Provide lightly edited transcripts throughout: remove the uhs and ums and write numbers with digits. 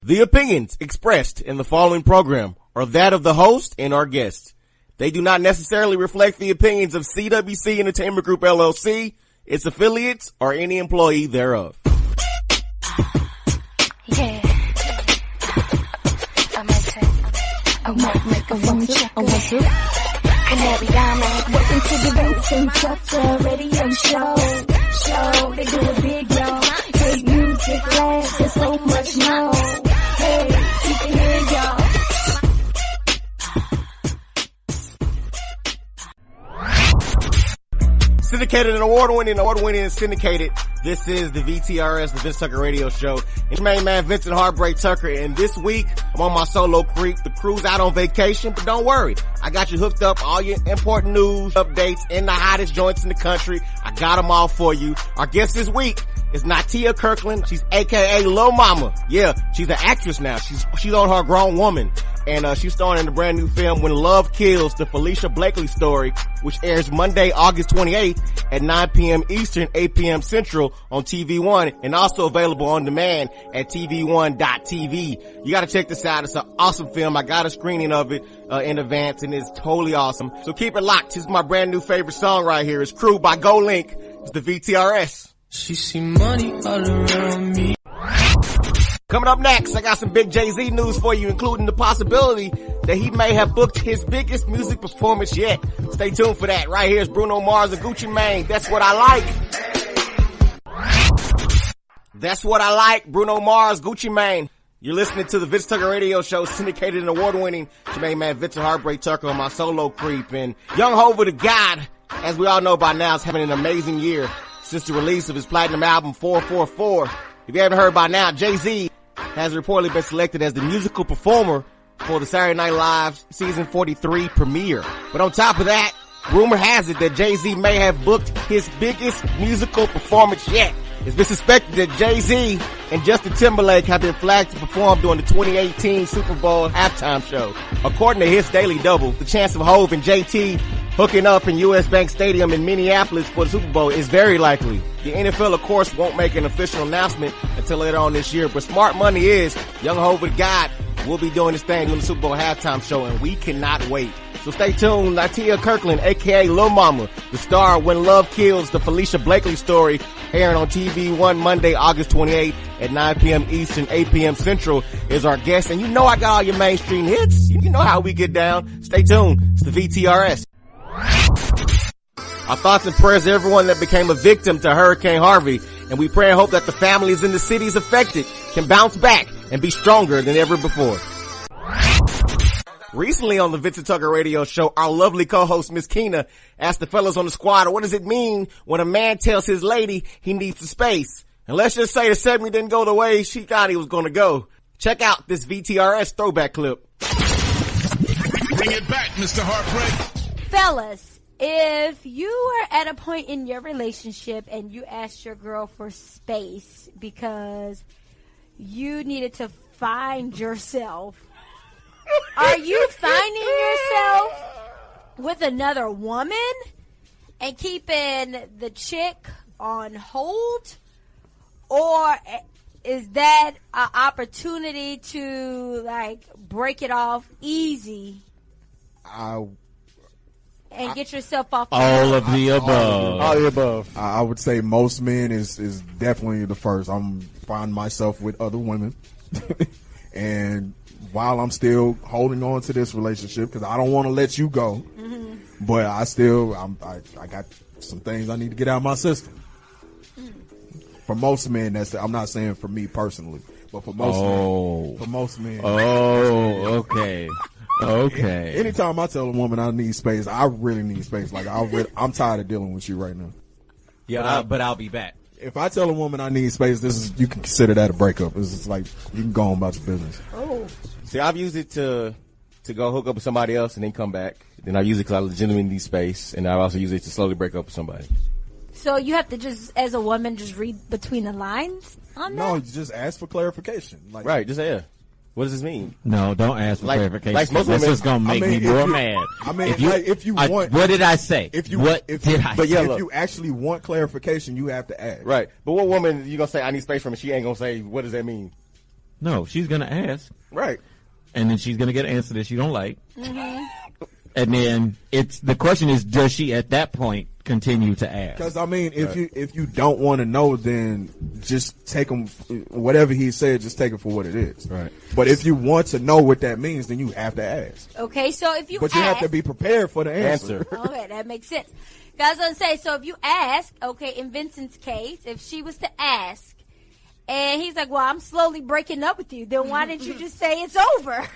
The opinions expressed in the following program are that of the host and our guests. They do not necessarily reflect the opinions of CWC Entertainment Group LLC, its affiliates, or any employee thereof. Yeah. I might make a one two. Canary Diamond, welcome to the Vincent radio show. They do it big, y'all. Hey, music lasts, there's so much more. Hey, you can hear y'all. Syndicated and award-winning and syndicated. This is the VTRS, the Vince Tucker Radio Show. It's main man, Vincent Heartbreak Tucker, and this week, I'm on my solo creep. The crew's out on vacation, but don't worry. I got you hooked up, all your important news, updates, and the hottest joints in the country. I got them all for you. Our guest this week is Niatia Kirkland. She's AKA Lil Mama. Yeah, she's an actress now. She's on her grown woman. And she's starring in the brand new film When Love Kills, the Falicia Blakely Story, which airs Monday, August 28th at 9 p.m. Eastern, 8 p.m. Central on TV One, and also available on demand at tv1.tv. You gotta check this out. It's an awesome film. I got a screening of it in advance, and it's totally awesome. So keep it locked. This is my brand new favorite song right here. It's Crew by Go Link. It's the VTRS. She see money all around me. Coming up next, I got some big Jay-Z news for you, including the possibility that he may have booked his biggest music performance yet. Stay tuned for that. Right here is Bruno Mars and Gucci Mane. That's what I like. That's what I like. Bruno Mars, Gucci Mane. You're listening to the Vince Tucker Radio Show, syndicated and award-winning. It's your main man, Vincent Heartbreak Tucker, on my solo creep. And Young Hova the God, as we all know by now, is having an amazing year since the release of his platinum album 444. If you haven't heard by now, Jay-Z has reportedly been selected as the musical performer for the Saturday Night Live season 43 premiere. But on top of that, rumor has it that Jay-Z may have booked his biggest musical performance yet. It's been suspected that Jay-Z and Justin Timberlake have been flagged to perform during the 2018 Super Bowl halftime show. According to his Daily Double, the chance of Hov and JT hooking up in US Bank Stadium in Minneapolis for the Super Bowl is very likely. The NFL, of course, won't make an official announcement until later on this year, but smart money is Young Hova the God will be doing his thing during the Super Bowl halftime show, and we cannot wait. So stay tuned. Niatia Kirkland, aka Lil Mama, the star of When Love Kills, the Falicia Blakely Story, airing on TV One Monday, August 28th at 9 p.m. Eastern, 8 p.m. Central, is our guest. And you know I got all your mainstream hits. You know how we get down. Stay tuned. It's the VTRS. Our thoughts and prayers to everyone that became a victim to Hurricane Harvey, and we pray and hope that the families in the cities affected can bounce back and be stronger than ever before. Recently on the Vincent Tucker Radio Show, our lovely co-host Miss Keena asked the fellas on the squad, what does it mean when a man tells his lady he needs the space? And let's just say the segment didn't go the way she thought he was going to go. Check out this VTRS throwback clip. Bring it back, Mr. Heartbreak. Fellas, if you are at a point in your relationship and you asked your girl for space because you needed to find yourself, are you finding yourself with another woman and keeping the chick on hold? Or is that an opportunity to, like, break it off easy and get yourself off? All of the above. All the above. I would say most men is definitely the first. I'm finding myself with other women. And while I'm still holding on to this relationship, because I don't want to let you go, but I got some things I need to get out of my system. For most men, I'm not saying for me personally, but for most men. Oh, okay. Okay. Anytime I tell a woman I need space, I really need space. Like I'm tired of dealing with you right now. Yeah, but I'll be back. If I tell a woman I need space, you can consider that a breakup. It's just like you can go on about your business. Oh. See, I've used it to go hook up with somebody else and then come back. Then I use it because I legitimately need space, and I also use it to slowly break up with somebody. So you have to just, as a woman, just read between the lines on that? No, you just ask for clarification. Like, right, just yeah. What does this mean? No, don't ask for clarification. Like most That's women, just gonna make me more mad. I mean, if you want, what did I say? If you actually want clarification, you have to ask. Right, but what woman you gonna say I need space from? And she ain't gonna say what does that mean? No, she's gonna ask. Right. And then she's gonna get an answer that she don't like. And then the question is, does she at that point continue to ask? Because I mean, if you don't want to know, then just take him, whatever he said, just take it for what it is. Right. But if you want to know what that means, then you have to ask. Okay, so if you But you have to be prepared for the answer. Okay, that makes sense. I was gonna say, so if you ask, okay, in Vincent's case, if she was to ask, and he's like, well, I'm slowly breaking up with you, then why didn't you just say it's over?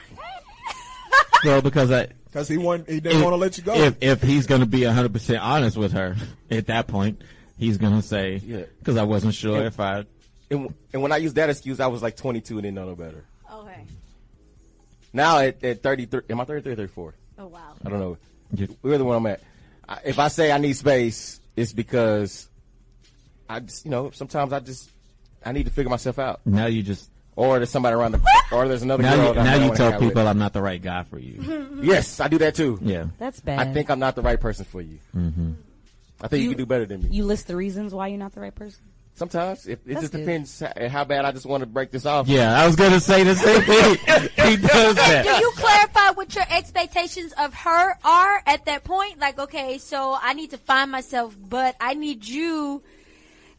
Well, because he didn't want to let you go. If he's going to be 100% honest with her at that point, he's going to say, because I wasn't sure if I. And when I used that excuse, I was like 22 and didn't know no better. Okay. Now at 33, am I 33 or 34? Oh, wow. I don't know. We're the one I'm at. If I say I need space, it's because I just, sometimes I need to figure myself out. Now you just. Or there's somebody around or there's another girl. Now you tell people I'm not the right guy for you. Yes, I do that too. Yeah. That's bad. I think I'm not the right person for you. Mm-hmm. I think you can do better than me. You list the reasons why you're not the right person? Sometimes. It just depends how bad I just want to break this off. Yeah, I was going to say the same thing. He does that. Do you clarify what your expectations of her are at that point? Like, okay, so I need to find myself, but I need you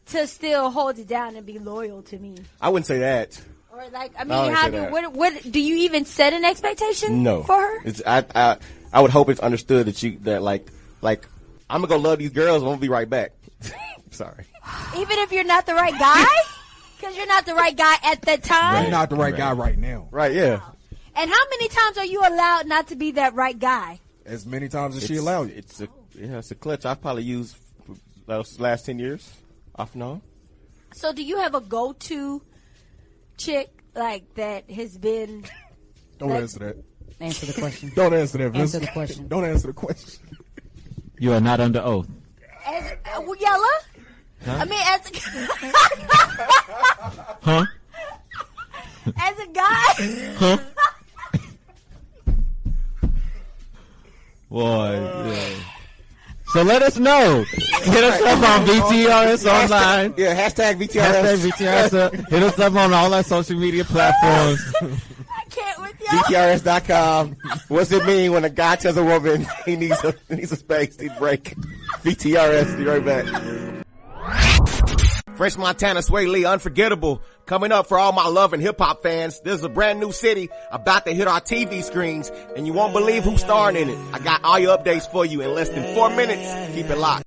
to still hold it down and be loyal to me. I wouldn't say that. Or like, I mean, what do you even set an expectation for her? I would hope it's understood that like I'm gonna go love these girls. I'm gonna be right back. Sorry. Even if you're not the right guy, because you're not the right guy at that time. Right. You're not the right guy right now. Right. Yeah. And how many times are you allowed not to be that right guy? As many times as she allowed you. It's a clutch I've probably used for those last 10 years off and on. So do you have a go-to chick like that has been? Don't answer that. Answer the question. Don't answer that. Answer the question. Don't answer the question. You are not under oath. Yella? Huh? I mean, huh? As a guy? Huh? Boy, yeah. So let us know. Hit us up on VTRS online. Yeah, hashtag VTRS. Hashtag VTRS. Hit us up on all our social media platforms. I can't with y'all. VTRS.com. What's it mean when a guy tells a woman he needs a space, need a break? VTRS. Be right back. Fresh Montana, Sway Lee, Unforgettable. Coming up for all my love and hip hop fans. This is a brand new city about to hit our TV screens, and you won't believe who's starring in it. I got all your updates for you in less than 4 minutes. Keep it locked.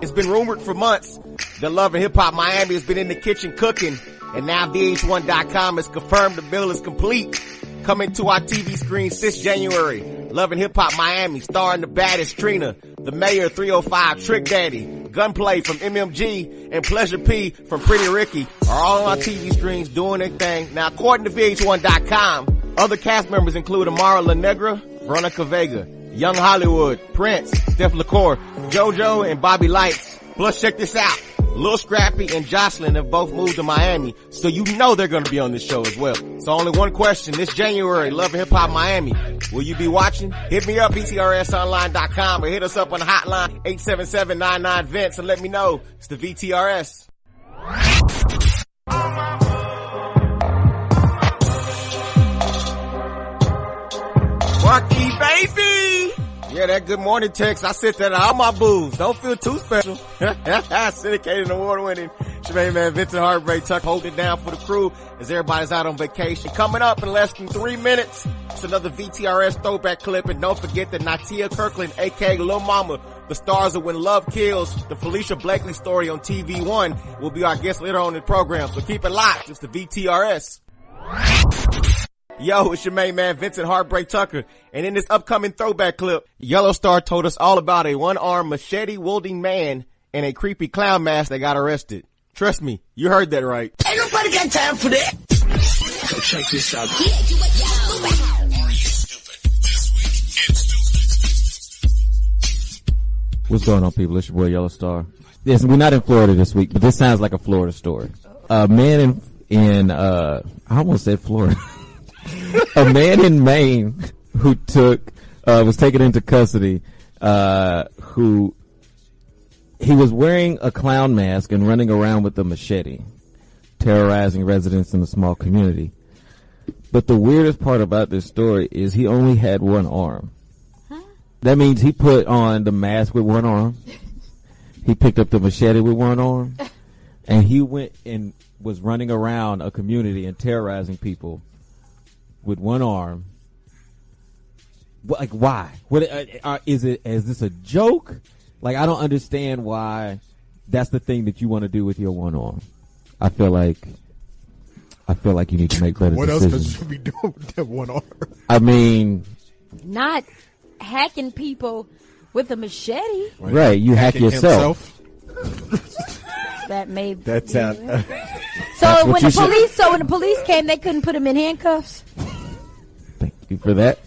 It's been rumored for months that Love and Hip Hop Miami has been in the kitchen cooking, and now VH1.com has confirmed the bill is complete. Coming to our TV screens this January. Love and Hip Hop Miami, starring the baddest Trina, the Mayor 305, Trick Daddy, Gunplay from MMG, and Pleasure P from Pretty Ricky are all on our TV screens doing their thing. Now, according to VH1.com, other cast members include Amara La Negra, Veronica Vega, Young Hollywood, Prince, Steph LaCour, JoJo, and Bobby Lights. Plus, check this out. Lil Scrappy and Jocelyn have both moved to Miami, so you know they're going to be on this show as well. So only one question this January, Love and Hip Hop Miami. Will you be watching? Hit me up, VTRSonline.com, or hit us up on the hotline, 877-99-VINCE, and let me know. It's the VTRS. Marky baby! Yeah, that good morning text, I sent that to all my boos. Don't feel too special. Syndicated award-winning Shemaine Man Vincent Heartbreak Tuck holding it down for the crew as everybody's out on vacation. Coming up in less than 3 minutes, it's another VTRS throwback clip. And don't forget that Niatia Kirkland, aka Lil Mama, the stars of When Love Kills, the Falicia Blakely Story on TV1, will be our guest later on in the program. So keep it locked. It's the VTRS. Yo, it's your main man, Vincent Heartbreak Tucker. And in this upcoming throwback clip, Yellow Star told us all about a one-armed machete-wielding man in a creepy clown mask that got arrested. Trust me, you heard that right. Ain't nobody got time for that. So check this out. What's going on, people? It's your boy, Yellow Star. Yes, we're not in Florida this week, but this sounds like a Florida story. A man in I almost said Florida. A man in Maine who was taken into custody, he was wearing a clown mask and running around with a machete. terrorizing residents in a small community. But the weirdest part about this story is he only had one arm. Huh? That means he put on the mask with one arm. He picked up the machete with one arm. And he went and was running around a community and terrorizing people with one arm. Like, why? What is it? Is this a joke? Like, I don't understand why that's the thing that you want to do with your one arm. I feel like you need to make better what decisions. What else could you be doing with that one arm? I mean, not hacking people with a machete. Right, you hack yourself. That may be. That's So when the police came, they couldn't put him in handcuffs. Thank you for that.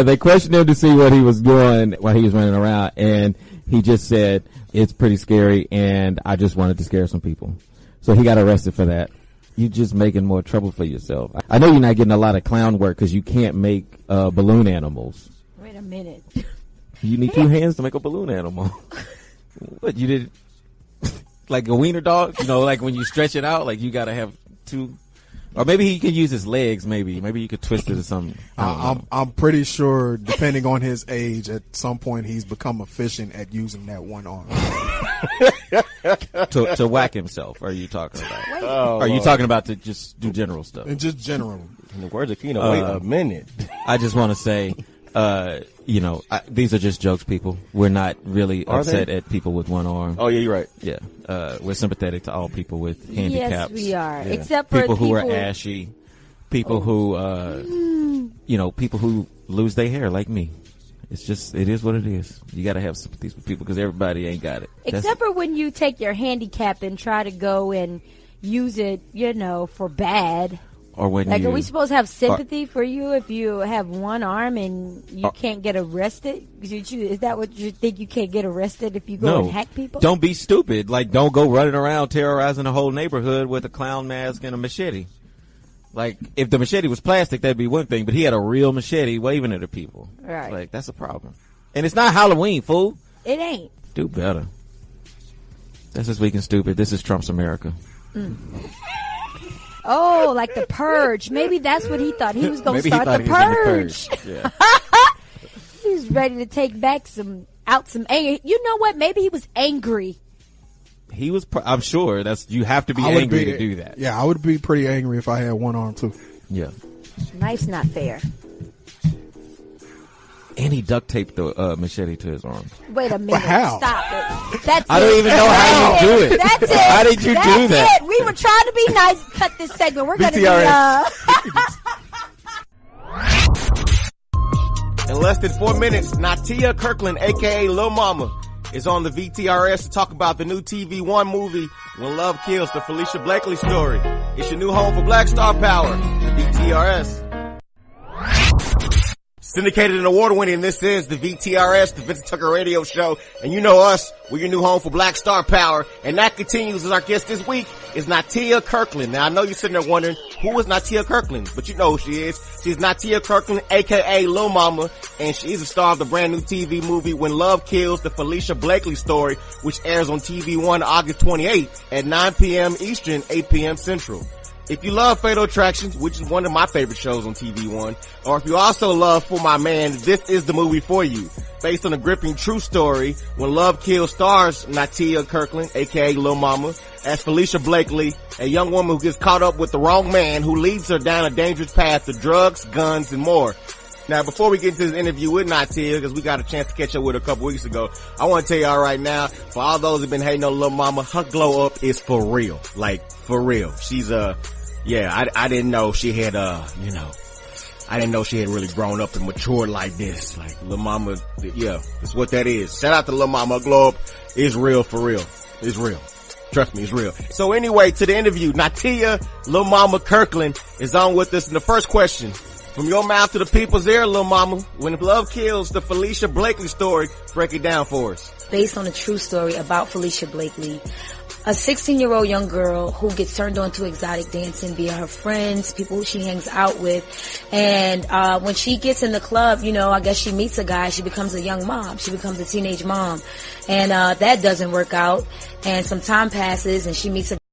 They questioned him to see what he was doing while he was running around, and he just said, it's pretty scary, and I just wanted to scare some people. So he got arrested for that. You're just making more trouble for yourself. I know you're not getting a lot of clown work because you can't make balloon animals. Wait a minute. You need two hands to make a balloon animal. What, you did like a wiener dog? You know, like when you stretch it out, like you gotta have two. Or maybe he could use his legs. Maybe you could twist it or something. I'm pretty sure, depending on his age, at some point he's become efficient at using that one arm to whack himself. Are you talking about? Are you talking about to just do general stuff? And just general. In the words of Keno, wait a minute. I just want to say, these are just jokes, people. We're not really upset at people with one arm. Oh yeah, you're right. Yeah, we're sympathetic to all people with handicaps. Yes, we are. Yeah. Except for people who are ashy, people who, people who lose their hair like me. It is what it is. You got to have sympathy for people because everybody ain't got it. Except for when you take your handicap and try to go and use it, for bad. Or when are we supposed to have sympathy for you if you have one arm and you can't get arrested? Is that what you think? You can't get arrested if you go and hack people? Don't be stupid. Like, don't go running around terrorizing the whole neighborhood with a clown mask and a machete. Like, if the machete was plastic, that'd be one thing, but he had a real machete waving it at people. Right. Like, that's a problem. And it's not Halloween, fool. It ain't. Do better. That's This Week in Stupid. This is Trump's America. Oh, like the Purge. Maybe that's what he thought. He was going to start the Purge. Yeah. He's ready to take back some anger. You know what? Maybe he was angry. He was, I'm sure you have to be angry to do that. Yeah, I would be pretty angry if I had one arm too. Yeah. Life's not fair. And he duct taped the machete to his arm. Wait a minute. How? Stop it. I don't even know how you do it. That's it. How did you do that? We were trying to be nice. Cut this segment. We're going to be... In less than 4 minutes, Niatia Kirkland, a.k.a. Lil Mama, is on the VTRS to talk about the new TV One movie, When Love Kills, the Falicia Blakely Story. It's your new home for Black Star Power, the VTRS. Syndicated and award-winning, this is the VTRS, the Vincent Tucker Radio Show. And you know us, we're your new home for Black Star Power. And that continues as our guest this week is Niatia Kirkland. Now, I know you're sitting there wondering, who is Niatia Kirkland? But you know who she is. She's Niatia Kirkland, a.k.a. Lil Mama, and she's a star of the brand new TV movie When Love Kills, the Falicia Blakely Story, which airs on TV One August 28th at 9 p.m. Eastern, 8 p.m. Central. If you love Fatal Attractions, which is one of my favorite shows on TV One, or if you also love For My Man, this is the movie for you. Based on a gripping true story, When Love Kills stars Niatia Kirkland, aka Lil Mama, as Falicia Blakely, a young woman who gets caught up with the wrong man who leads her down a dangerous path to drugs, guns, and more. Now, before we get into this interview with Niatia, because we got a chance to catch up with her a couple weeks ago, I want to tell y'all right now, for all those who've been hating on Lil Mama, her glow up is for real. Like, for real. She's, I didn't know she had, I didn't know she had really grown up and matured like this. Like, Lil Mama, yeah, it's what that is. Shout out to Lil Mama. Her glow up is real for real. It's real. Trust me, it's real. So anyway, to the interview, Niatia Lil Mama Kirkland is on with us. And the first question, from your mouth to the people's ear, Lil Mama, When Love Kills, the Falicia Blakely Story, break it down for us. based on a true story about Falicia Blakely. A 16-year-old young girl who gets turned on to exotic dancing via her friends, people who she hangs out with. And when she gets in the club, you know, I guess she meets a guy. She becomes a young mom. She becomes a teenage mom. And that doesn't work out. And some time passes and she meets a